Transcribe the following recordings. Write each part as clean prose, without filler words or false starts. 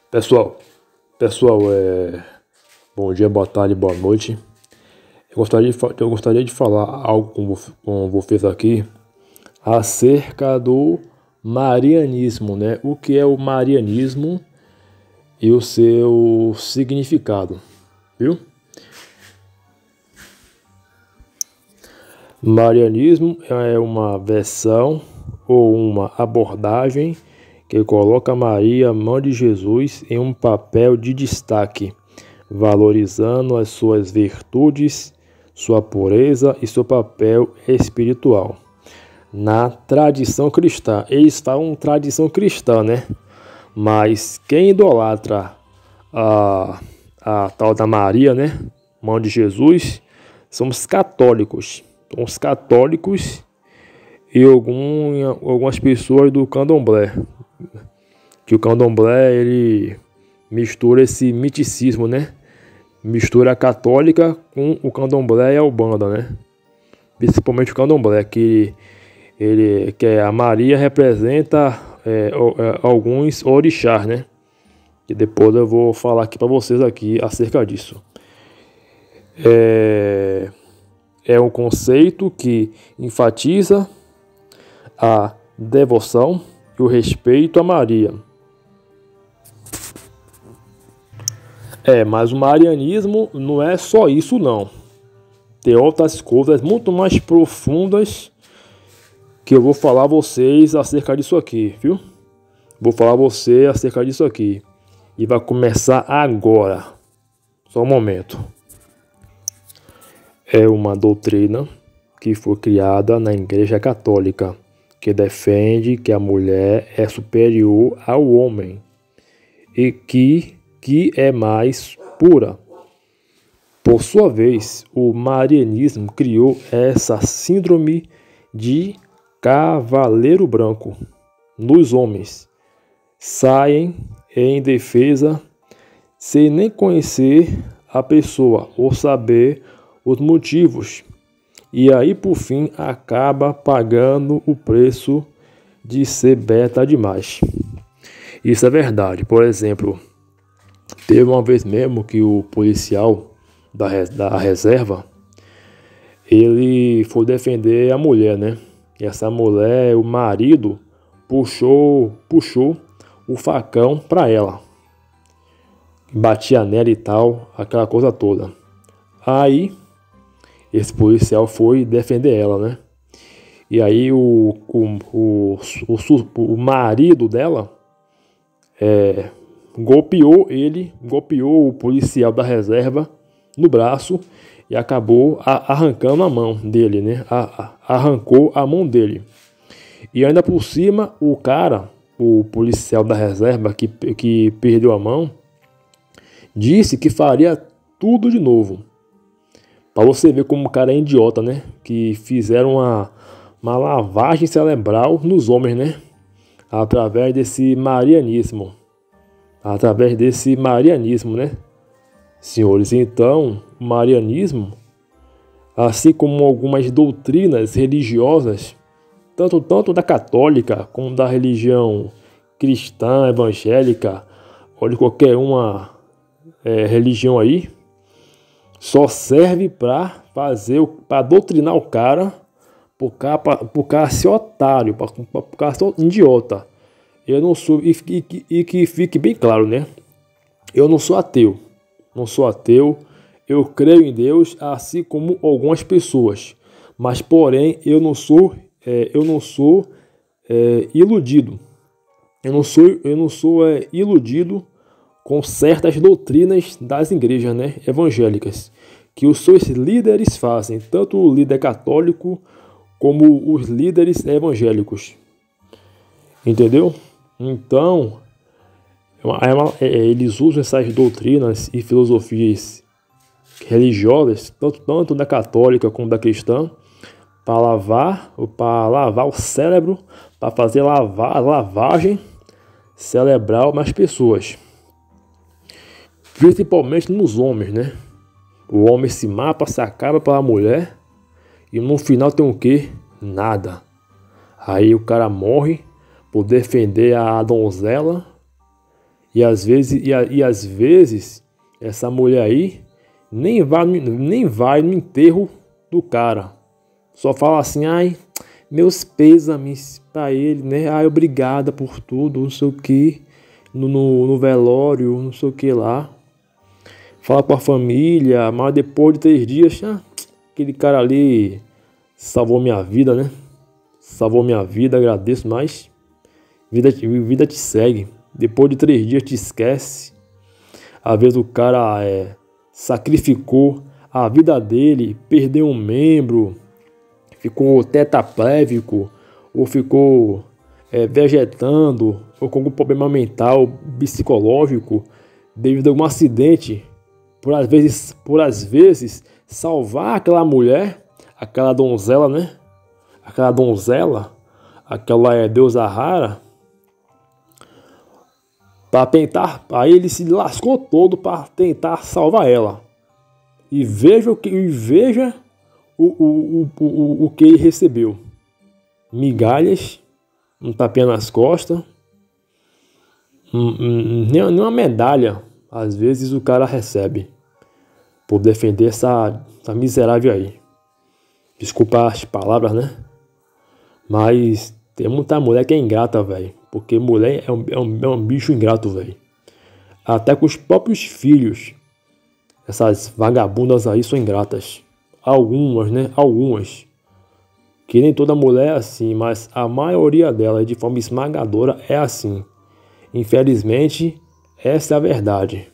Pessoal, pessoal, bom dia, boa tarde, boa noite. Eu gostaria de falar algo com vocês aqui acerca do marianismo, né? O que é o marianismo e o seu significado, viu? Marianismo é uma versão ou uma abordagem que coloca Maria, mãe de Jesus, em um papel de destaque, valorizando as suas virtudes, sua pureza e seu papel espiritual. Na tradição cristã, eles falam tradição cristã, né? Mas quem idolatra a tal da Maria, né? Mãe de Jesus, são os católicos. Os católicos e algumas pessoas do candomblé. Que o candomblé, ele mistura esse miticismo, né? Mistura a católica com o candomblé e a umbanda, né? Principalmente o candomblé, que a Maria representa alguns orixás, né? E depois eu vou falar aqui para vocês aqui acerca disso. É um conceito que enfatiza a devoção e o respeito a Maria. Mas o marianismo não é só isso não. Tem outras coisas muito mais profundas que eu vou falar a vocês acerca disso aqui, viu? Vou falar a você acerca disso aqui. E vai começar agora. Só um momento. É uma doutrina que foi criada na Igreja Católica, que defende que a mulher é superior ao homem e que é mais pura. Por sua vez, o marianismo criou essa síndrome de cavaleiro branco nos homens. Saem em defesa sem nem conhecer a pessoa ou saber os motivos. E aí, por fim, acaba pagando o preço de ser beta demais. Isso é verdade. Por exemplo, teve uma vez mesmo que o policial da reserva, ele foi defender a mulher, né? E essa mulher, o marido, puxou o facão para ela. Batia nela e tal, aquela coisa toda. Aí, esse policial foi defender ela, né? E aí o marido dela golpeou o policial da reserva no braço e acabou arrancando a mão dele, né? Arrancou a mão dele. E ainda por cima, o policial da reserva que perdeu a mão, disse que faria tudo de novo. Para você ver como o cara é idiota, né? Que fizeram uma lavagem cerebral nos homens, né? Através desse marianismo. Né? Senhores, então, o marianismo, assim como algumas doutrinas religiosas, tanto da católica como da religião cristã, evangélica, ou de qualquer uma religião aí, só serve para doutrinar o cara, pro cara ser otário, pro cara ser idiota. Eu não sou, e que fique bem claro, né? Eu não sou ateu. Eu creio em Deus, assim como algumas pessoas. Mas, porém, eu não sou iludido. Eu não sou iludido com certas doutrinas das igrejas, né, evangélicas, que os seus líderes fazem, tanto o líder católico como os líderes evangélicos. Entendeu? Então, eles usam essas doutrinas e filosofias religiosas, tanto da católica como da cristã, para lavar o cérebro, para fazer lavagem cerebral nas pessoas. Principalmente nos homens, né? O homem se mata, se acaba pela mulher e no final tem o quê? Nada. Aí o cara morre por defender a donzela às vezes essa mulher aí nem vai no enterro do cara. Só fala assim, ai, meus pêsames pra ele, né? Ai, obrigada por tudo, não sei o que, no velório, não sei o que lá. Fala com a família, mas depois de 3 dias, aquele cara ali salvou minha vida, né? Salvou minha vida, agradeço, mas vida te segue. Depois de 3 dias te esquece. Às vezes o cara sacrificou a vida dele, perdeu um membro, ficou tetraplégico, ou ficou vegetando, ou com algum problema mental, psicológico, devido a algum acidente, por às vezes salvar aquela mulher, aquela donzela, né? Aquela donzela, aquela deusa rara, para tentar, aí ele se lascou todo para tentar salvar ela. E veja o que ele recebeu: migalhas, um tapinha nas costas, nem uma medalha às vezes o cara recebe por defender essa miserável aí. Desculpa as palavras, né? Mas tem muita mulher que é ingrata, velho. Porque mulher é um bicho ingrato, velho. Até com os próprios filhos. Essas vagabundas aí são ingratas. Algumas, né? Algumas. Que nem toda mulher é assim, mas a maioria delas, de forma esmagadora, é assim. Infelizmente, essa é a verdade.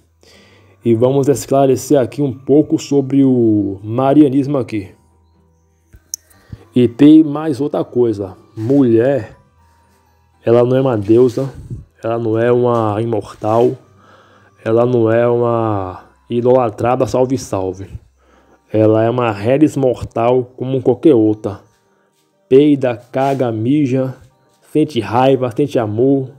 E vamos esclarecer aqui um pouco sobre o marianismo aqui. E tem mais outra coisa. Mulher, ela não é uma deusa, ela não é uma imortal, ela não é uma idolatrada salve-salve. Ela é uma redes mortal como qualquer outra. Peida, caga, mija, sente raiva, sente amor.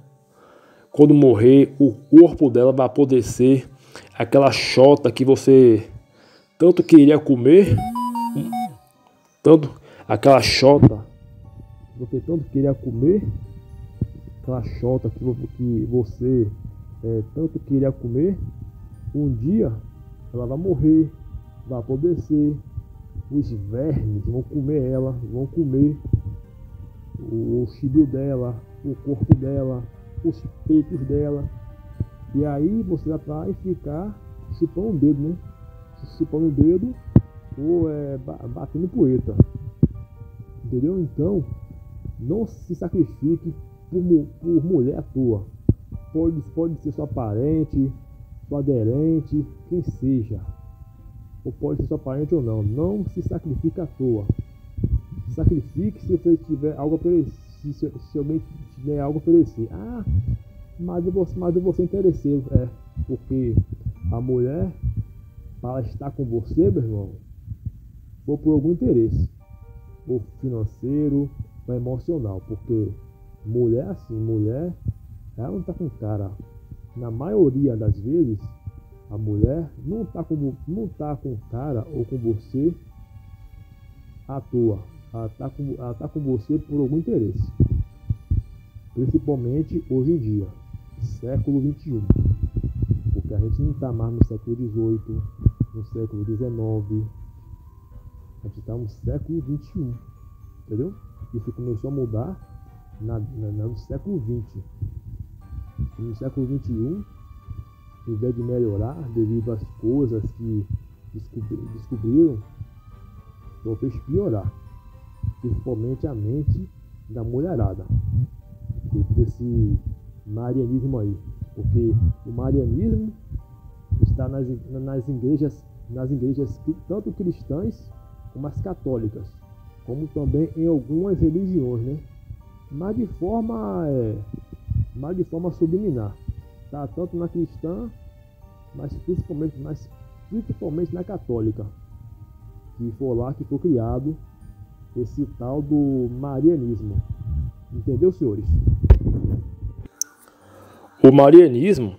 Quando morrer, o corpo dela vai poder ser aquela xota que você tanto queria comer, aquela xota que você tanto queria comer, aquela xota que você tanto queria comer, um dia ela vai morrer, vai apodrecer, os vermes vão comer ela, vão comer o chibio dela, o corpo dela, os peitos dela, e aí você vai ficar chupando o dedo, né? Chupando o dedo ou batendo poeta, entendeu? Então, não se sacrifique por mulher à toa. Pode ser sua parente, sua aderente, quem seja. Ou pode ser sua parente ou não. Não se sacrifique à toa. Se sacrifique se você tiver algo a oferecer. Se alguém tiver algo a oferecer. Mas eu vou ser interesseiro. Porque a mulher, para estar com você, meu irmão, for por algum interesse. Ou financeiro, ou emocional. Porque mulher assim, mulher, ela não tá com cara. Na maioria das vezes, a mulher não tá com o cara ou com você à toa. Ela tá com você por algum interesse. Principalmente hoje em dia, século XXI. Porque a gente não tá mais no século XVIII, no século XIX. A gente tá no século XXI. Entendeu? Isso começou a mudar no século XX. E no século XXI, em vez de melhorar devido às coisas que descobriram, só fez piorar, principalmente a mente da mulherada, devido a esse marianismo aí, porque o marianismo está nas igrejas tanto cristãs como as católicas, como também em algumas religiões, né? Mas de forma subliminar. Tá tanto na cristã, mas principalmente na católica, que foi lá que foi criado esse tal do marianismo. Entendeu, senhores? O marianismo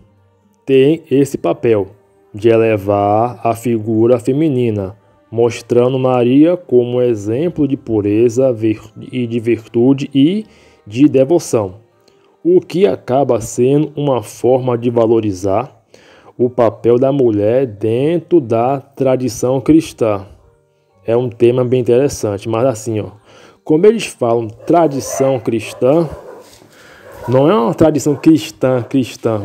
tem esse papel de elevar a figura feminina, mostrando Maria como exemplo de pureza e de virtude e de devoção. o que acaba sendo uma forma de valorizar o papel da mulher dentro da tradição cristã. É um tema bem interessante, mas assim, ó, como eles falam tradição cristã, não é uma tradição cristã,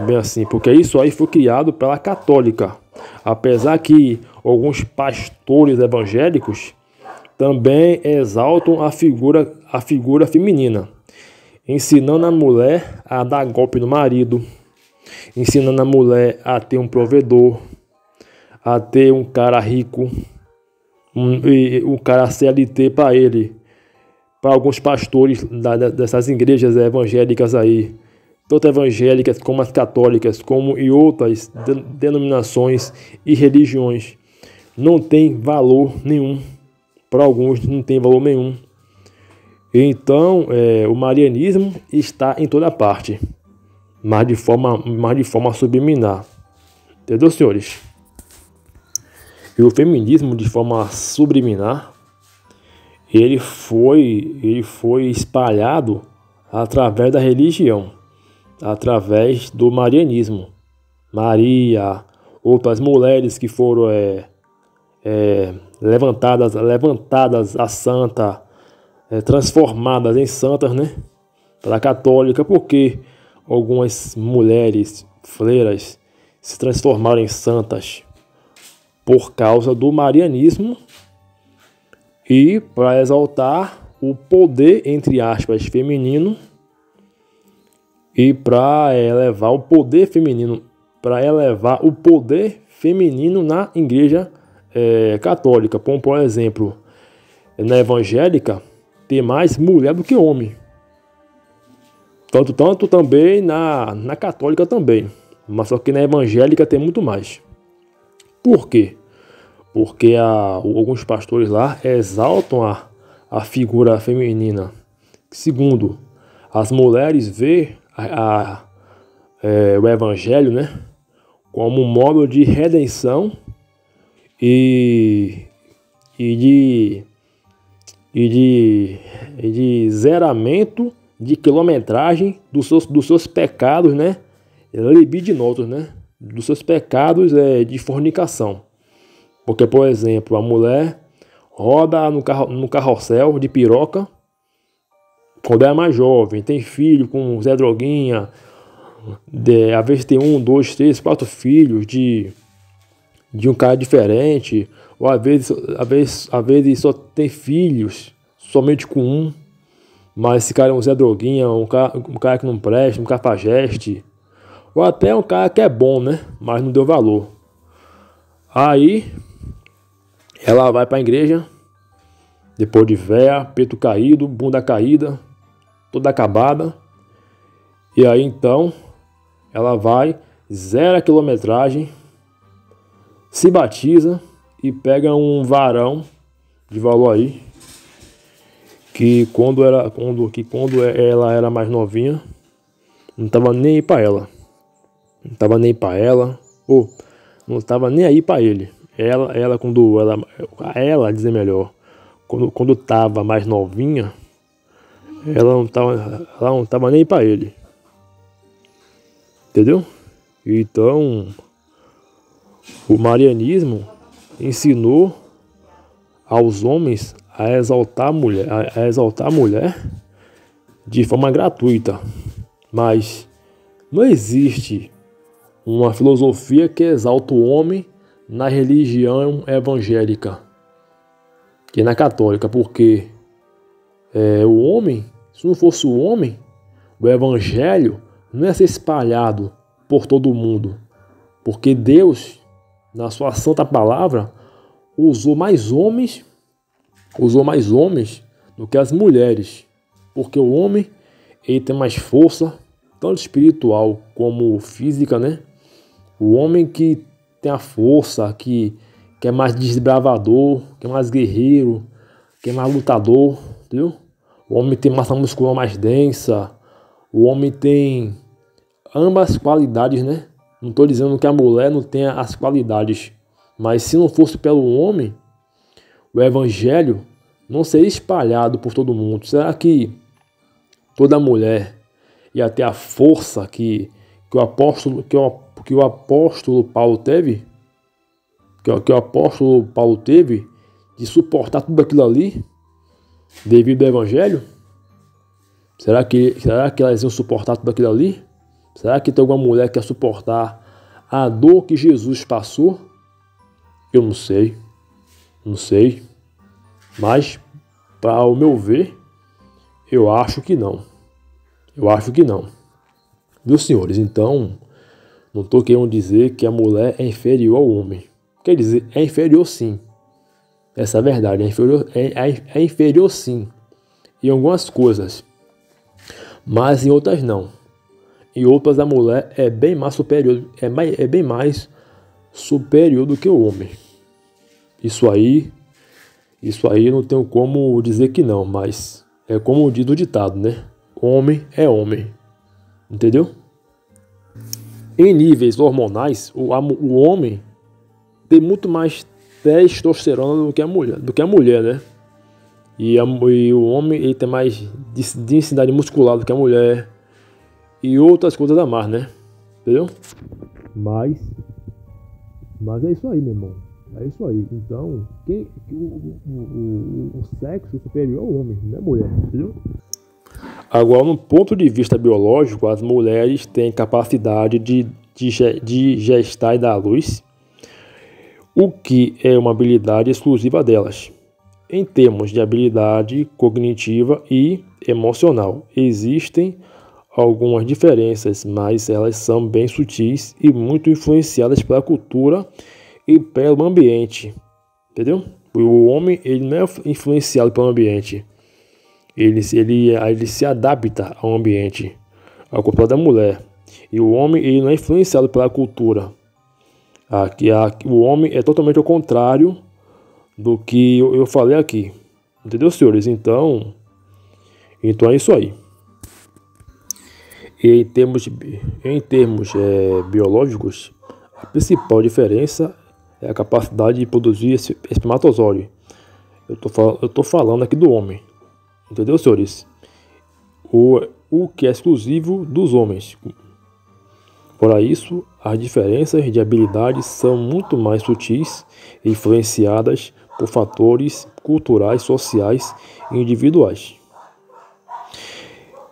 bem assim, porque isso aí foi criado pela católica. Apesar que alguns pastores evangélicos também exaltam a figura feminina, ensinando a mulher a dar golpe no marido, ensinando a mulher a ter um provedor, a ter um cara rico, um cara CLT para ele. Para alguns pastores dessas igrejas evangélicas aí, tanto evangélicas como as católicas, como e outras denominações e religiões, não tem valor nenhum. Para alguns não tem valor nenhum. Então, o marianismo está em toda parte, mas de forma subliminar. Entendeu, senhores? E o feminismo, de forma subliminar, ele foi espalhado através da religião, através do marianismo. Maria, outras mulheres que foram levantadas a santa, transformadas em santas, né? Pela católica, porque algumas mulheres freiras se transformaram em santas por causa do marianismo e para exaltar o poder, entre aspas, feminino, e para elevar o poder feminino, na igreja católica. Como, por exemplo, na evangélica tem mais mulher do que homem. Tanto também na católica também. Mas só que na evangélica tem muito mais. Por quê? Porque alguns pastores lá exaltam a figura feminina. Segundo, as mulheres veem o evangelho, né, como um modo de redenção e de zeramento de quilometragem dos seus pecados, né, libidinosos, né, dos seus pecados de fornicação. Porque, por exemplo, a mulher roda no carrossel de piroca quando é mais jovem, tem filho com Zé Droguinha, às vezes tem 1, 2, 3, 4 filhos de um cara diferente, ou às vezes só tem filhos somente com um, mas esse cara é um Zé Droguinha, um cara que não presta, um cafajeste, ou até um cara que é bom, né, mas não deu valor. Aí ela vai para a igreja, depois de véia, peito caído, bunda caída, toda acabada. E aí então, ela vai, zera a quilometragem, se batiza e pega um varão de valor aí, que quando ela era mais novinha, não tava nem aí para ela. Não tava nem para ela, ou não tava nem aí para ele. Ela dizer melhor, quando tava mais novinha, ela não tava nem para ele. Entendeu? Então, o marianismo ensinou aos homens a exaltar a mulher de forma gratuita. Mas não existe uma filosofia que exalta o homem na religião evangélica, que é na católica, porque o homem, se não fosse o homem, o evangelho não ia ser espalhado por todo mundo, porque Deus, na sua santa palavra, usou mais homens do que as mulheres, porque o homem ele tem mais força, tanto espiritual como física, né? O homem que tem a força, que é mais desbravador, que é mais guerreiro, que é mais lutador, entendeu? O homem tem massa muscular mais densa, o homem tem ambas qualidades, né? Não estou dizendo que a mulher não tenha as qualidades, mas se não fosse pelo homem, o evangelho não seria espalhado por todo mundo. Será que toda mulher e até a força que o apóstolo Paulo teve, que o apóstolo Paulo teve de suportar tudo aquilo ali devido ao evangelho? Será que elas iam suportar tudo aquilo ali? Será que tem alguma mulher que quer suportar a dor que Jesus passou? Eu não sei. Não sei. Mas, para o meu ver, eu acho que não. Eu acho que não. Viu, senhores? Então, não estou querendo dizer que a mulher é inferior ao homem. Quer dizer, é inferior sim. Essa é a verdade. É inferior sim. Em algumas coisas. Mas em outras não. Em outras a mulher é bem mais superior. É bem mais superior do que o homem. Isso aí não tenho como dizer que não. Mas é como diz o ditado, né? Homem é homem. Entendeu? Em níveis hormonais, o homem tem muito mais testosterona do que a mulher, né? E o homem ele tem mais densidade muscular do que a mulher e outras coisas a mais, né? Entendeu? Mas é isso aí, meu irmão. É isso aí. Então, o sexo superior é o homem, não é a mulher, entendeu? Agora, no ponto de vista biológico, as mulheres têm capacidade de gestar e dar à luz, o que é uma habilidade exclusiva delas. Em termos de habilidade cognitiva e emocional, existem algumas diferenças, mas elas são bem sutis e muito influenciadas pela cultura e pelo ambiente. Entendeu? O homem ele não é influenciado pelo ambiente. Ele se adapta ao ambiente, ao contrário da mulher. E o homem ele não é influenciado pela cultura. O homem é totalmente ao contrário do que eu falei aqui. Entendeu, senhores? Então é isso aí. E em termos biológicos, a principal diferença é a capacidade de produzir espermatozoide. Eu tô falando aqui do homem. Entendeu, senhores? O que é exclusivo dos homens. Fora isso, as diferenças de habilidades são muito mais sutis e influenciadas por fatores culturais, sociais e individuais.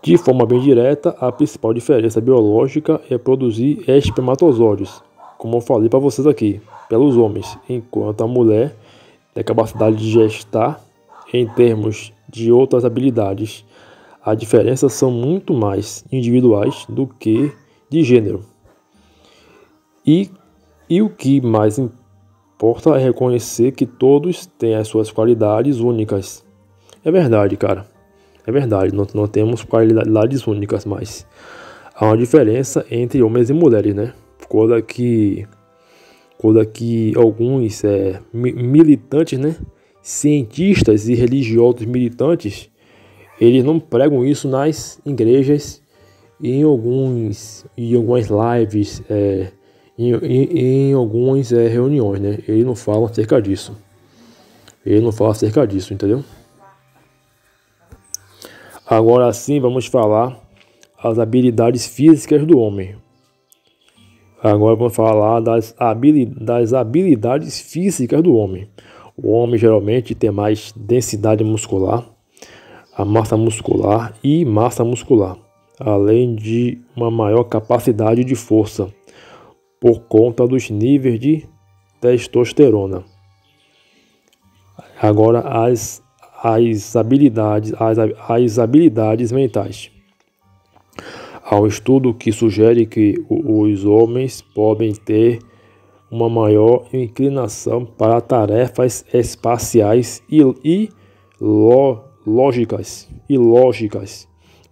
De forma bem direta, a principal diferença biológica é produzir espermatozoides, como eu falei para vocês aqui, pelos homens, enquanto a mulher tem a capacidade de gestar. Em termos de outras habilidades, as diferenças são muito mais individuais do que de gênero. E o que mais importa é reconhecer que todos têm as suas qualidades únicas. É verdade, cara. É verdade, não temos qualidades únicas, mas há uma diferença entre homens e mulheres, né? Quando que alguns militantes, né? Cientistas e religiosos militantes, eles não pregam isso nas igrejas e em algumas lives, em algumas reuniões, né? Eles não falam acerca disso. Entendeu? Agora sim, vamos falar as habilidades físicas do homem. Agora vamos falar das habilidades físicas do homem. O homem geralmente tem mais densidade muscular, a massa muscular, além de uma maior capacidade de força, por conta dos níveis de testosterona. Agora as habilidades mentais. Há um estudo que sugere que os homens podem ter uma maior inclinação para tarefas espaciais e lógicas,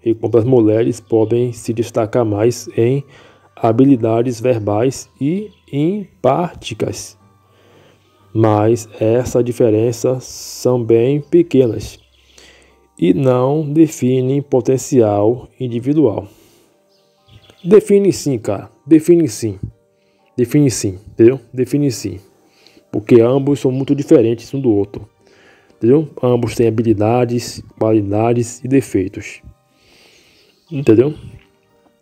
enquanto as mulheres podem se destacar mais em habilidades verbais e empáticas. Mas essas diferenças são bem pequenas e não definem potencial individual. Define sim, cara. Define sim, entendeu? Define sim. Porque ambos são muito diferentes um do outro. Entendeu? Ambos têm habilidades, qualidades e defeitos. Entendeu?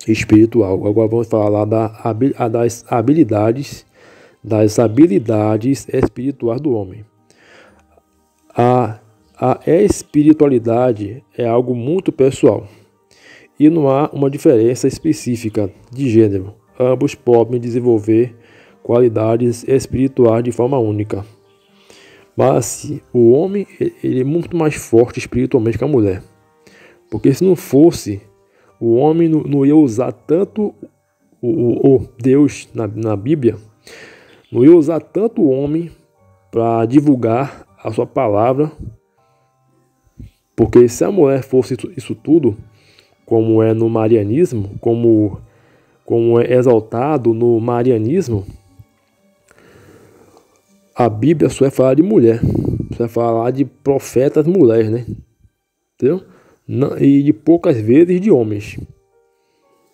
espiritual. Agora vamos falar das habilidades espirituais do homem. A espiritualidade é algo muito pessoal e não há uma diferença específica de gênero. Ambos podem desenvolver qualidades espirituais de forma única. Mas o homem ele é muito mais forte espiritualmente que a mulher. Porque se não fosse, o homem não ia usar tanto o Deus na Bíblia, não ia usar tanto o homem para divulgar a sua palavra. Porque se a mulher fosse isso tudo, como é no marianismo, como é exaltado no marianismo, a Bíblia só vai falar de mulher, só vai falar de profetas mulheres, né? Entendeu? E de poucas vezes de homens.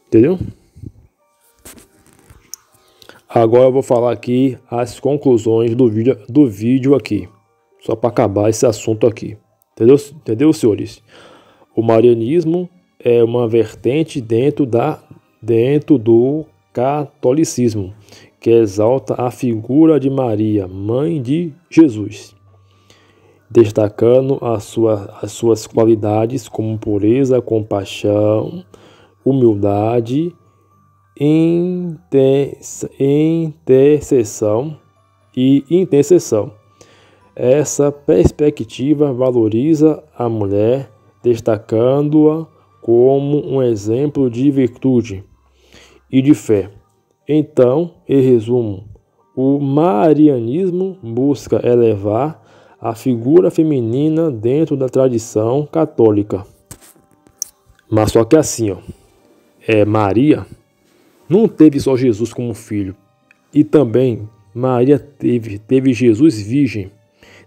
Entendeu? Agora eu vou falar aqui as conclusões do vídeo aqui. Só para acabar esse assunto aqui. Entendeu, senhores? O marianismo é uma vertente dentro do catolicismo, que exalta a figura de Maria, mãe de Jesus, destacando as suas qualidades como pureza, compaixão, humildade, intercessão e intercessão. Essa perspectiva valoriza a mulher, destacando-a como um exemplo de virtude e de fé. Então, em resumo, o marianismo busca elevar a figura feminina dentro da tradição católica. Mas só que assim, Maria não teve só Jesus como filho, e também Maria teve Jesus virgem.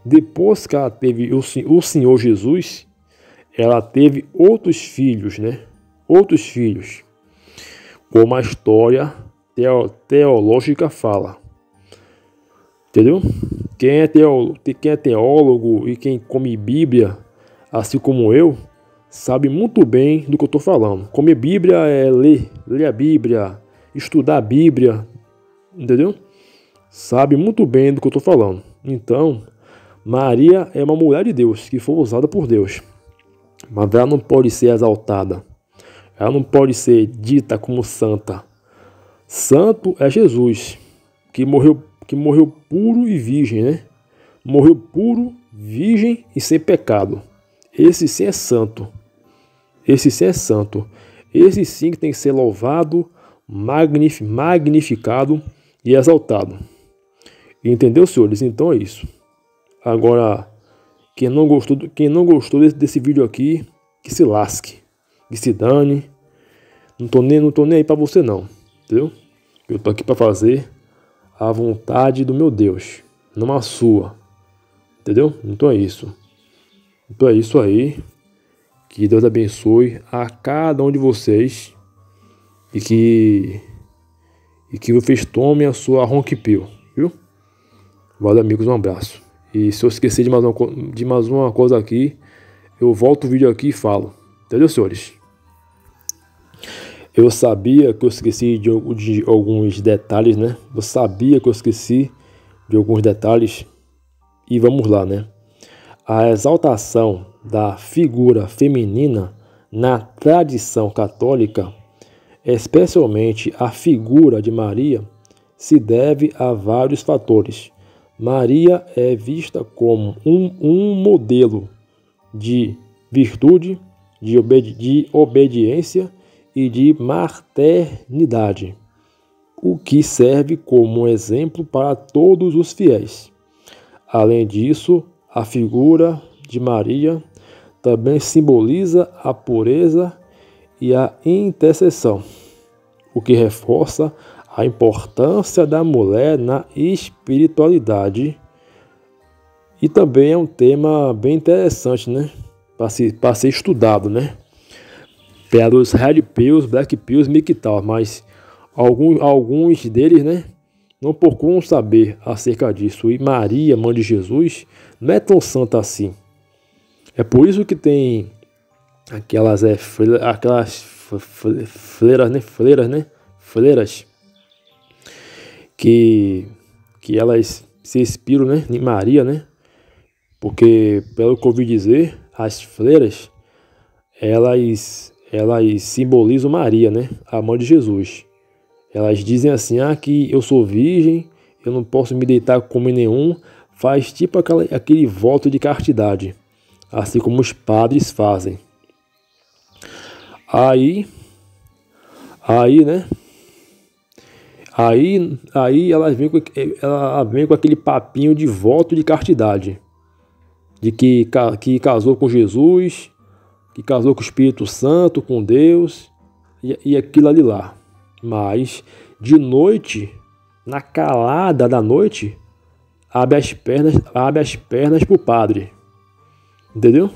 Depois que ela teve o Senhor Jesus, ela teve outros filhos, né? Outros filhos, como a história teológica fala. Entendeu? Quem é teólogo e quem come Bíblia, assim como eu, sabe muito bem do que eu estou falando. Comer Bíblia é ler a Bíblia, estudar a Bíblia, entendeu? Sabe muito bem do que eu estou falando. Então, Maria é uma mulher de Deus, que foi usada por Deus. Mas ela não pode ser exaltada. Ela não pode ser dita como santa. Santo é Jesus, que morreu puro e virgem, né? Morreu puro, virgem e sem pecado. Esse sim é santo. Esse sim é santo. Esse sim que tem que ser louvado, magnificado e exaltado. Entendeu, senhores? Então é isso. Agora, quem não gostou desse vídeo aqui, que se lasque, que se dane. Não tô nem aí pra você não, entendeu? Eu tô aqui pra fazer a vontade do meu Deus, não a sua, entendeu? Então é isso. Então é isso aí. Que Deus abençoe a cada um de vocês e que vocês tomem a sua ronquipil, viu? Valeu, amigos, um abraço. E se eu esquecer de mais uma coisa aqui, eu volto o vídeo aqui e falo. Entendeu, senhores? Eu sabia que eu esqueci de alguns detalhes, né? Eu sabia que eu esqueci de alguns detalhes. E vamos lá, né? A exaltação da figura feminina na tradição católica, especialmente a figura de Maria, se deve a vários fatores. Maria é vista como um modelo de virtude, de obediência e de maternidade, o que serve como exemplo para todos os fiéis. Além disso, a figura de Maria também simboliza a pureza e a intercessão, o que reforça a importância da mulher na espiritualidade. E também é um tema bem interessante, né? Para ser estudado, né? Pelos Red Pills, Black Pills, MGTOW, mas alguns deles, né, não procuram saber acerca disso. E Maria, mãe de Jesus, não é tão santa assim. É por isso que tem aquelas Freiras, que elas se inspiram, né, em Maria, né? Porque, pelo que eu ouvi dizer, as freiras, elas simbolizam Maria, né? A mãe de Jesus. Elas dizem assim, que eu sou virgem, eu não posso me deitar com homem nenhum. Faz tipo aquele voto de castidade, assim como os padres fazem. Aí, né? Aí ela vem com aquele papinho de voto de castidade, de que casou com Jesus, que casou com o Espírito Santo, com Deus, e aquilo ali lá. Mas, de noite, na calada da noite, abre as pernas pro padre, entendeu?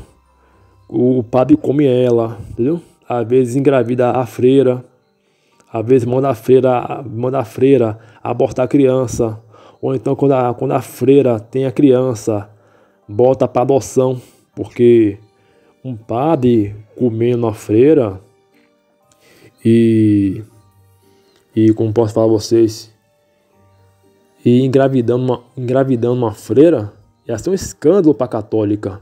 O padre come ela, entendeu? Às vezes engravida a freira, às vezes manda a freira abortar a criança, ou então quando a freira tem a criança, bota para adoção, porque um padre comendo a freira e como posso falar a vocês, e engravidando uma freira, ia ser um escândalo para a católica.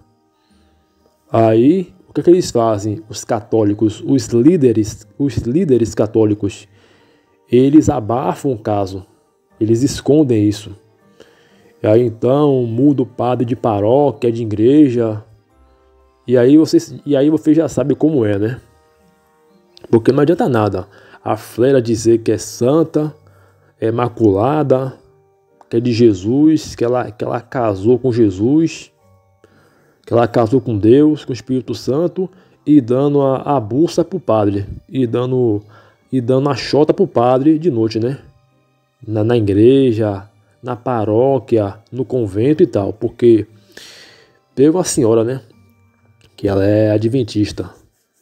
Aí, o que eles fazem? Os católicos, os líderes católicos, eles abafam o caso, eles escondem isso. E aí então muda o padre de paróquia, de igreja. E aí você já sabe como é, né? Porque não adianta nada a freira dizer que é santa, é imaculada, que é de Jesus, que ela casou com Jesus, que ela casou com Deus, com o Espírito Santo, e dando a buça pro padre, e dando a chota pro padre de noite, né? Na igreja, na paróquia, no convento e tal, porque teve uma senhora, né, que ela é adventista.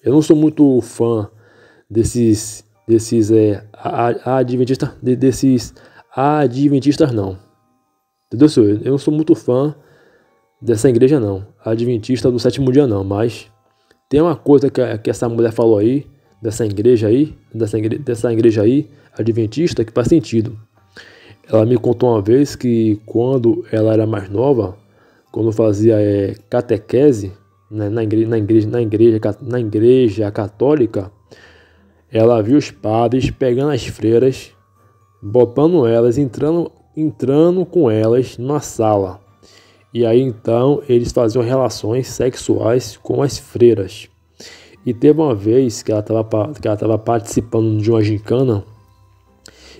Eu não sou muito fã desses adventistas não, entendeu, senhor? Eu não sou muito fã dessa igreja não, adventista do sétimo dia não, mas tem uma coisa que essa mulher falou aí, dessa igreja aí, adventista, que faz sentido. Ela me contou uma vez que quando ela era mais nova, quando fazia catequese, né, na igreja católica, ela viu os padres pegando as freiras, botando elas, entrando com elas numa sala. E aí então eles faziam relações sexuais com as freiras. E teve uma vez que ela estava participando de uma gincana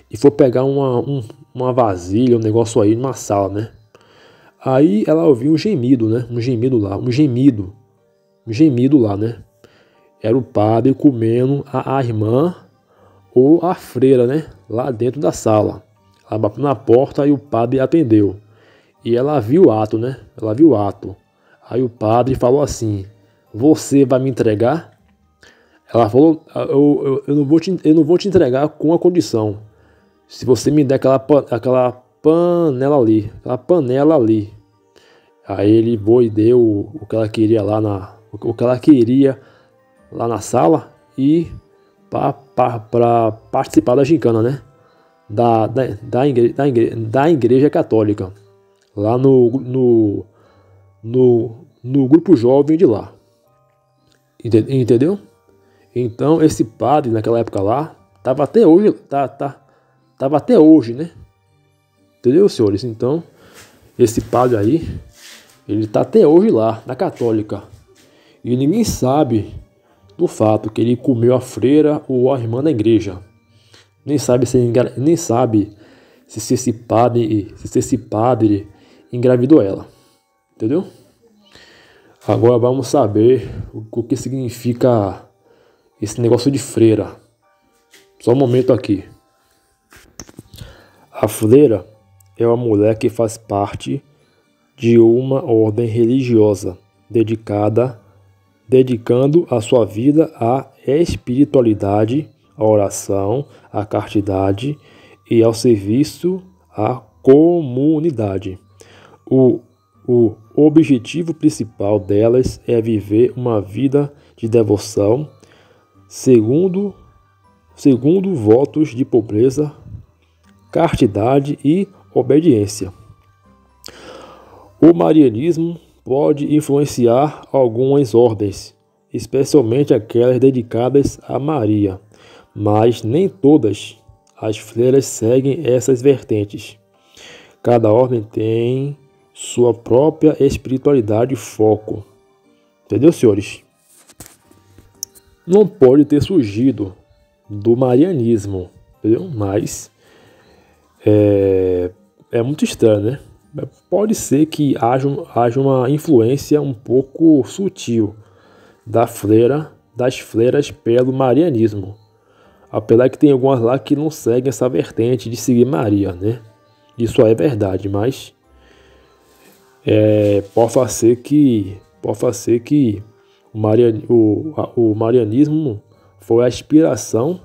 e foi pegar uma vasilha, um negócio aí numa sala, né? Aí ela ouviu um gemido, né? Um gemido lá, né? Era o padre comendo a irmã ou a freira, né? Lá dentro da sala. Ela bateu na porta e o padre atendeu. E ela viu o ato, né? Aí o padre falou assim: você vai me entregar? Ela falou: eu não vou te entregar com uma condição. Se você me der aquela panela ali. Aí ele foi e deu o que ela queria lá na sala e para participar da gincana, né? Da igreja católica, lá no grupo jovem de lá. Entendeu? Então esse padre naquela época lá tava até hoje, né? Entendeu, senhores? Então esse padre aí, ele tá até hoje lá na católica, e ninguém sabe do fato que ele comeu a freira ou a irmã da igreja. Nem sabe se esse padre engravidou ela. Entendeu? Agora vamos saber o que significa esse negócio de freira. Só um momento aqui. A freira é uma mulher que faz parte de uma ordem religiosa dedicando a sua vida à espiritualidade, à oração, à castidade e ao serviço à comunidade. O objetivo principal delas é viver uma vida de devoção, segundo votos de pobreza, castidade e obediência. O marianismo pode influenciar algumas ordens, especialmente aquelas dedicadas a Maria, mas nem todas as freiras seguem essas vertentes. Cada ordem tem sua própria espiritualidade e foco. Entendeu, senhores? Não pode ter surgido do marianismo, entendeu? Mas é muito estranho, né? Pode ser que haja uma influência um pouco sutil das freiras pelo marianismo. Apesar que tem algumas lá que não seguem essa vertente de seguir Maria, né? Isso é verdade, mas pode ser que o marianismo foi a inspiração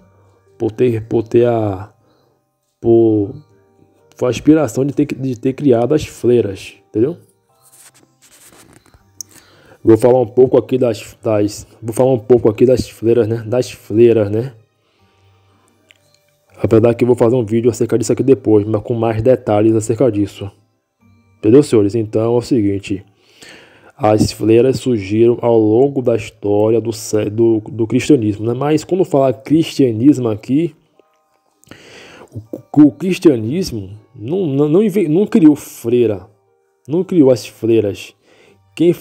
foi a inspiração de ter criado as freiras, entendeu? Vou falar um pouco aqui das freiras, né? Das freiras, né? Apesar que eu vou fazer um vídeo acerca disso aqui depois, mas com mais detalhes acerca disso. Entendeu, senhores? Então é o seguinte: as freiras surgiram ao longo da história do cristianismo, né? Mas quando falar cristianismo aqui, o cristianismo não criou freira, não criou as freiras. Quem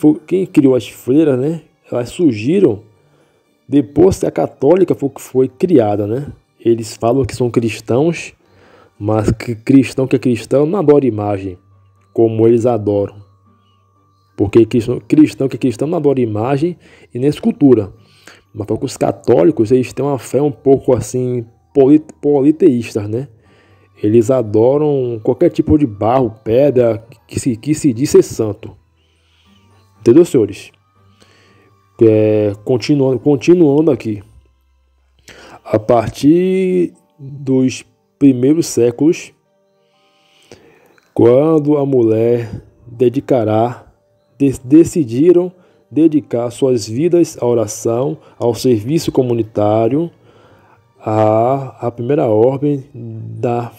criou as freiras, né? Elas surgiram depois que a católica foi criada, né? Eles falam que são cristãos, mas que é cristão não adora imagem, como eles adoram. Porque cristão que é cristão não adora imagem e nem escultura. Mas porque os católicos, eles têm uma fé um pouco assim, politeísta, né? Eles adoram qualquer tipo de barro, pedra, que se diz ser santo. Entendeu, senhores? Continuando aqui. A partir dos primeiros séculos, quando a mulher decidiram dedicar suas vidas à oração, ao serviço comunitário, a primeira ordem da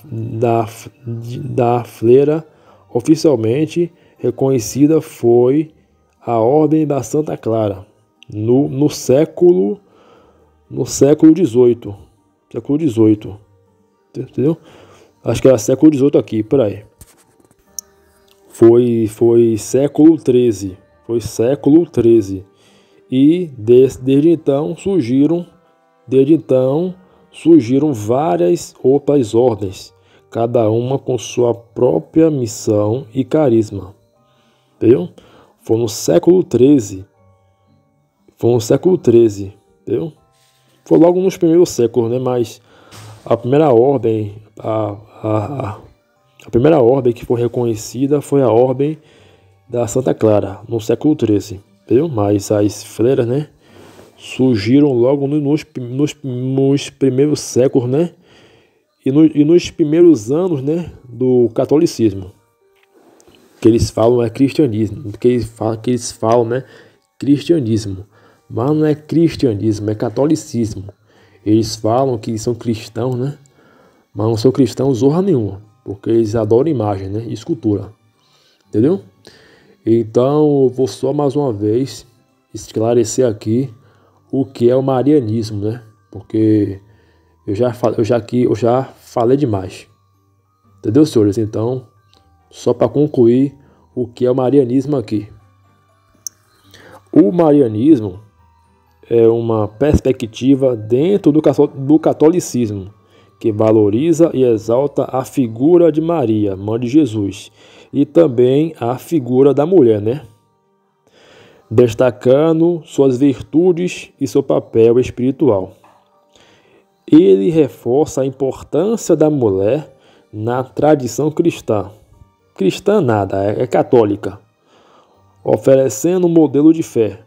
freira oficialmente reconhecida foi a Ordem da Santa Clara, no século XVIII. Entendeu? Acho que era século XVIII aqui, por aí. Foi século XIII. Foi século XIII. E desde então surgiram várias outras ordens, cada uma com sua própria missão e carisma. Entendeu? Foi no século XIII. Entendeu? Foi logo nos primeiros séculos, né? Mas a primeira ordem, a primeira ordem que foi reconhecida foi a Ordem da Santa Clara, no século XIII. Entendeu? Mas as freiras, né, surgiram logo nos primeiros séculos, né? E nos primeiros anos, né, do catolicismo. Que eles falam é cristianismo. Que eles falam, né, cristianismo. Mas não é cristianismo, é catolicismo. Eles falam que são cristãos, né? Mas não são cristãos zorra nenhuma. Porque eles adoram imagem, né? E escultura. Entendeu? Então, eu vou só mais uma vez esclarecer aqui o que é o marianismo, né? Porque eu já falei demais. Entendeu, senhores? Então, só para concluir o que é o marianismo aqui. O marianismo é uma perspectiva dentro do catolicismo que valoriza e exalta a figura de Maria, mãe de Jesus, e também a figura da mulher, né? Destacando suas virtudes e seu papel espiritual. Ele reforça a importância da mulher na tradição cristã. Cristã nada, é católica, oferecendo um modelo de fé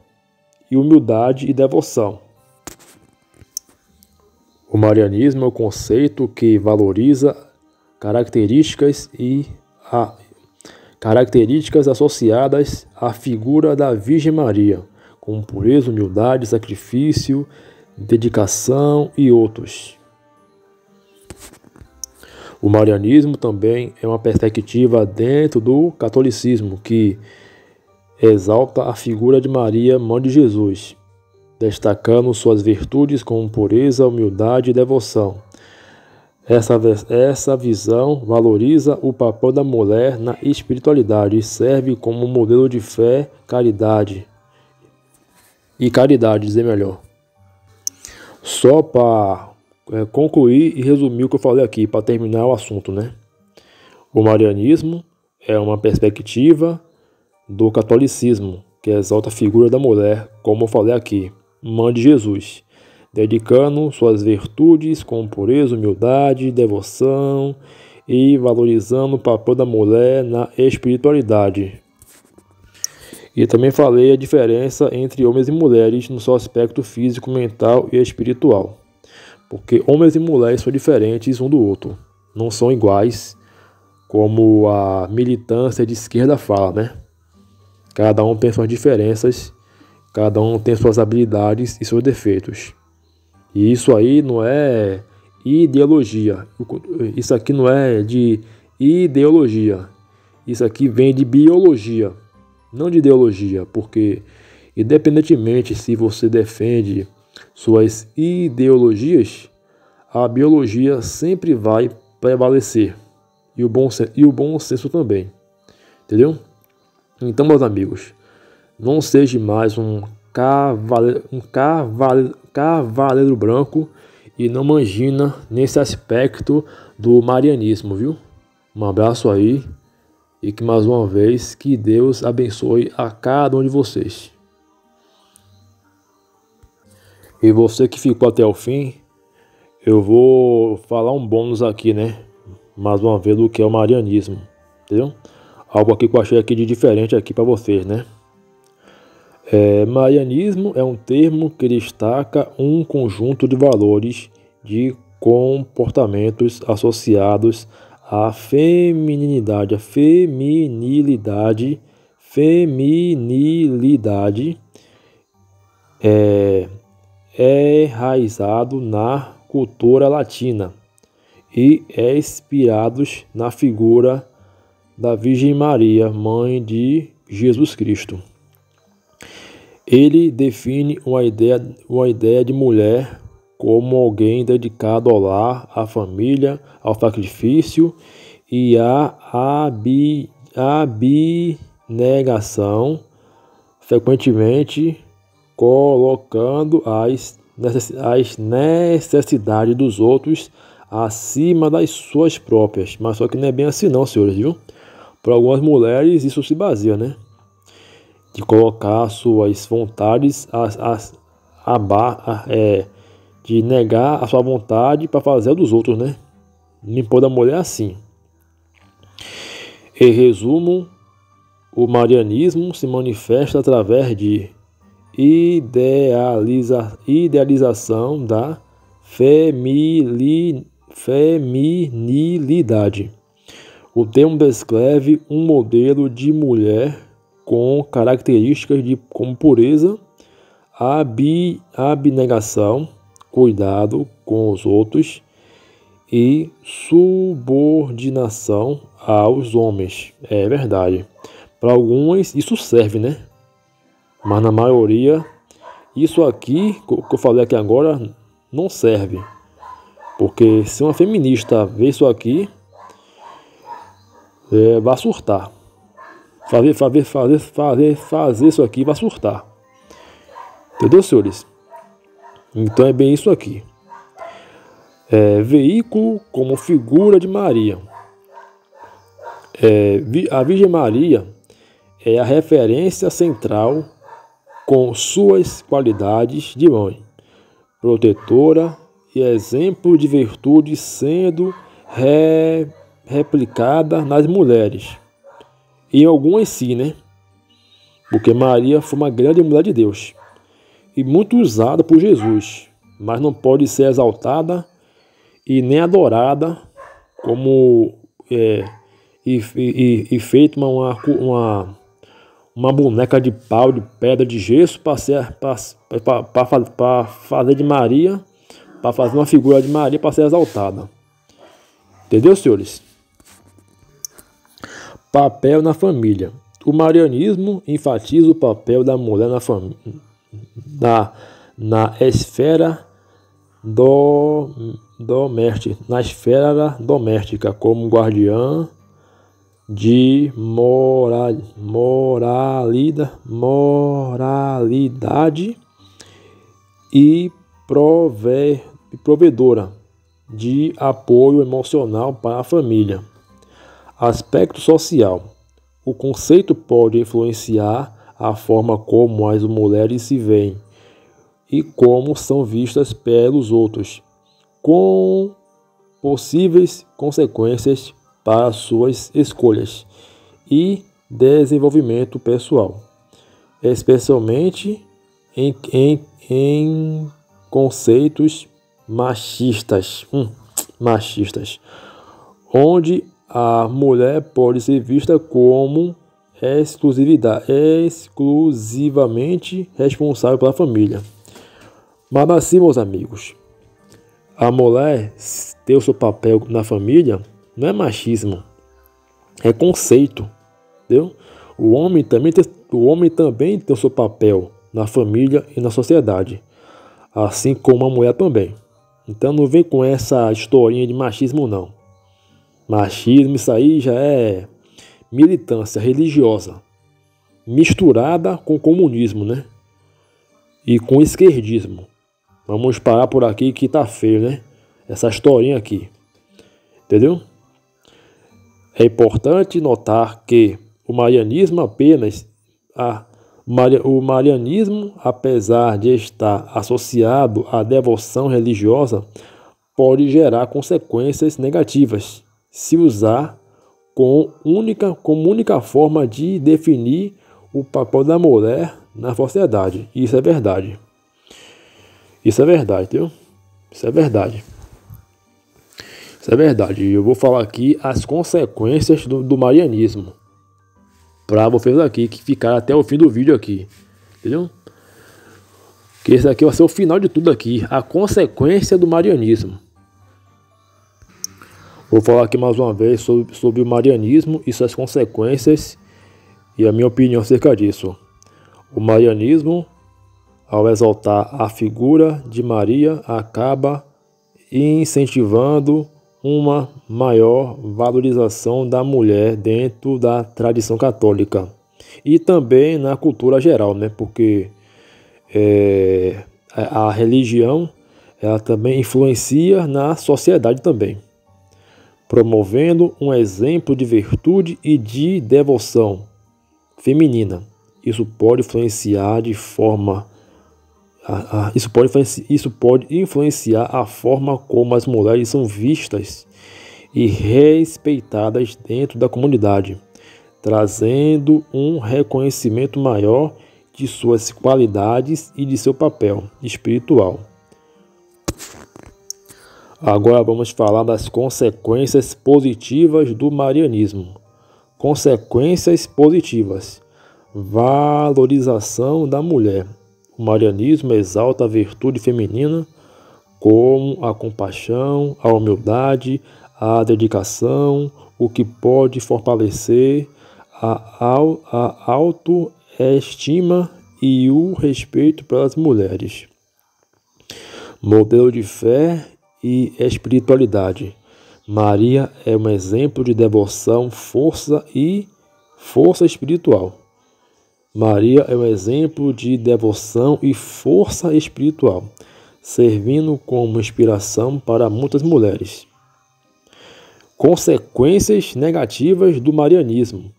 e humildade e devoção. O marianismo é um conceito que valoriza características associadas à figura da Virgem Maria, como pureza, humildade, sacrifício, dedicação e outros. O marianismo também é uma perspectiva dentro do catolicismo que exalta a figura de Maria, mãe de Jesus, destacando suas virtudes como pureza, humildade e devoção. Essa visão valoriza o papel da mulher na espiritualidade e serve como modelo de fé, caridade. Dizer melhor. Só para concluir e resumir o que eu falei aqui, para terminar o assunto, né? O marianismo é uma perspectiva do catolicismo que exalta a figura da mulher, como eu falei aqui, mãe de Jesus, dedicando suas virtudes com pureza, humildade, devoção e valorizando o papel da mulher na espiritualidade. E também falei a diferença entre homens e mulheres no seu aspecto físico, mental e espiritual. Porque homens e mulheres são diferentes um do outro, não são iguais, como a militância de esquerda fala, né? Cada um tem suas diferenças, cada um tem suas habilidades e seus defeitos. E isso aí não é ideologia, isso aqui não é de ideologia, isso aqui vem de biologia, não de ideologia, porque independentemente se você defende suas ideologias, a biologia sempre vai prevalecer. E o bom senso também. Entendeu? Então, meus amigos, não seja mais um cavaleiro branco e não mangina nesse aspecto do marianismo, viu? Um abraço aí e que mais uma vez que Deus abençoe a cada um de vocês. E você que ficou até o fim, eu vou falar um bônus aqui, né? Mais uma vez do que é o marianismo, entendeu? Algo aqui que eu achei aqui de diferente aqui para vocês, né? Marianismo é um termo que destaca um conjunto de valores de comportamentos associados à feminilidade, é enraizado na cultura latina e é inspirados na figura da Virgem Maria, mãe de Jesus Cristo. Ele define uma ideia de mulher como alguém dedicado ao lar, à família, ao sacrifício e à abnegação, frequentemente colocando as necessidades dos outros acima das suas próprias. Mas só que não é bem assim não, senhores, viu? Para algumas mulheres isso se baseia, né? De colocar suas vontades, de negar a sua vontade para fazer a dos outros, né? No impor da mulher assim. Em resumo, o marianismo se manifesta através de idealização da feminilidade. O termo descreve um modelo de mulher com características como pureza, abnegação, cuidado com os outros e subordinação aos homens. É verdade. Para alguns isso serve, né? Mas na maioria, isso aqui, que eu falei aqui agora, não serve. Porque se uma feminista ver isso aqui, vai surtar. Fazer isso aqui vai surtar. Entendeu, senhores? Então é bem isso aqui. Veículo como figura de Maria. A Virgem Maria é a referência central com suas qualidades de mãe, protetora e exemplo de virtude sendo replicada nas mulheres. E algumas sim, né? Porque Maria foi uma grande mulher de Deus e muito usada por Jesus, mas não pode ser exaltada e nem adorada como feito uma boneca de pau, de pedra, de gesso para fazer de Maria, para fazer uma figura de Maria para ser exaltada. Entendeu, senhores? Papel na família. O marianismo enfatiza o papel da mulher na esfera doméstica, como guardiã de moralidade e provedora de apoio emocional para a família. Aspecto social. O conceito pode influenciar a forma como as mulheres se veem e como são vistas pelos outros, com possíveis consequências para suas escolhas e desenvolvimento pessoal, especialmente em conceitos machistas, onde a mulher pode ser vista como exclusivamente responsável pela família. Mas assim, meus amigos, a mulher ter o seu papel na família não é machismo, é conceito, entendeu? O homem também tem o seu papel na família e na sociedade, assim como a mulher também. Então não vem com essa historinha de machismo não. Machismo, isso aí já é militância religiosa, misturada com comunismo, né? E com esquerdismo. Vamos parar por aqui que tá feio, né? Essa historinha aqui. Entendeu? É importante notar que o marianismo apesar de estar associado à devoção religiosa, pode gerar consequências negativas se usar como única forma de definir o papel da mulher na sociedade. Isso é verdade. Isso é verdade, entendeu? Isso é verdade. Isso é verdade. Eu vou falar aqui as consequências do marianismo, para vocês aqui que ficaram até o fim do vídeo aqui, entendeu? Que esse aqui vai ser o final de tudo aqui, a consequência do marianismo. Vou falar aqui mais uma vez sobre o marianismo e suas consequências e a minha opinião acerca disso. O marianismo, ao exaltar a figura de Maria, acaba incentivando uma maior valorização da mulher dentro da tradição católica e também na cultura geral, né? Porque a religião ela também influencia na sociedade também, promovendo um exemplo de virtude e de devoção feminina. Isso pode influenciar a forma como as mulheres são vistas e respeitadas dentro da comunidade, trazendo um reconhecimento maior de suas qualidades e de seu papel espiritual. Agora vamos falar das consequências positivas do marianismo. Consequências positivas. Valorização da mulher. O marianismo exalta a virtude feminina como a compaixão, a humildade, a dedicação, o que pode fortalecer a autoestima e o respeito pelas mulheres. Modelo de fé e espiritualidade. Maria é um exemplo de devoção, força espiritual. Maria é um exemplo de devoção e força espiritual, servindo como inspiração para muitas mulheres. Consequências negativas do marianismo.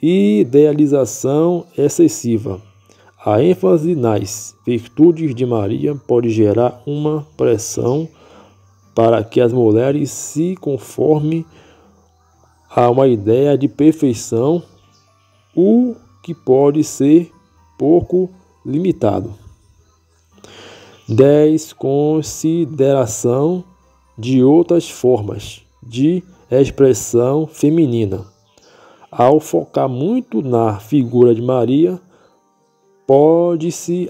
Idealização excessiva. A ênfase nas virtudes de Maria pode gerar uma pressão para que as mulheres se conformem a uma ideia de perfeição, o que pode ser pouco limitado. 10. Consideração de outras formas de expressão feminina. Ao focar muito na figura de Maria, pode-se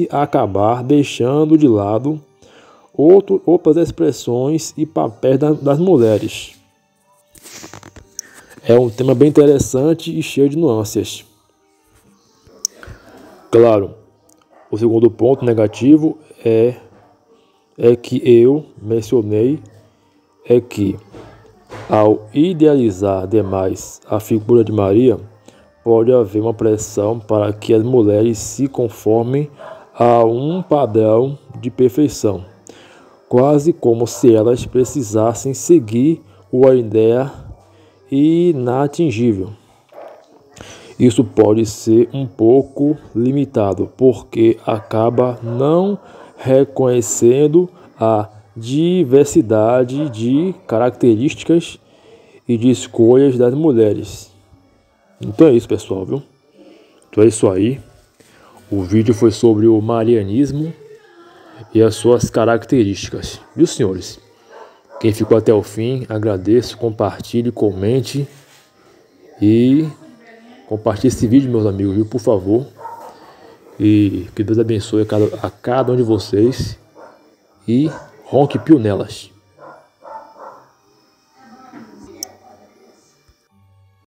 acabar deixando de lado outras expressões e papéis das mulheres. É um tema bem interessante e cheio de nuances. Claro, o segundo ponto negativo é que eu mencionei, é que ao idealizar demais a figura de Maria, pode haver uma pressão para que as mulheres se conformem a um padrão de perfeição, quase como se elas precisassem seguir uma ideia inatingível. Isso pode ser um pouco limitado, porque acaba não reconhecendo a diversidade de características e de escolhas das mulheres. Então é isso, pessoal, viu? Então é isso aí. O vídeo foi sobre o marianismo e as suas características. Viu, senhores? Quem ficou até o fim, agradeço, compartilhe, comente e compartilhe esse vídeo, meus amigos, viu? Por favor. E que Deus abençoe a cada um de vocês e ronque pio nelas.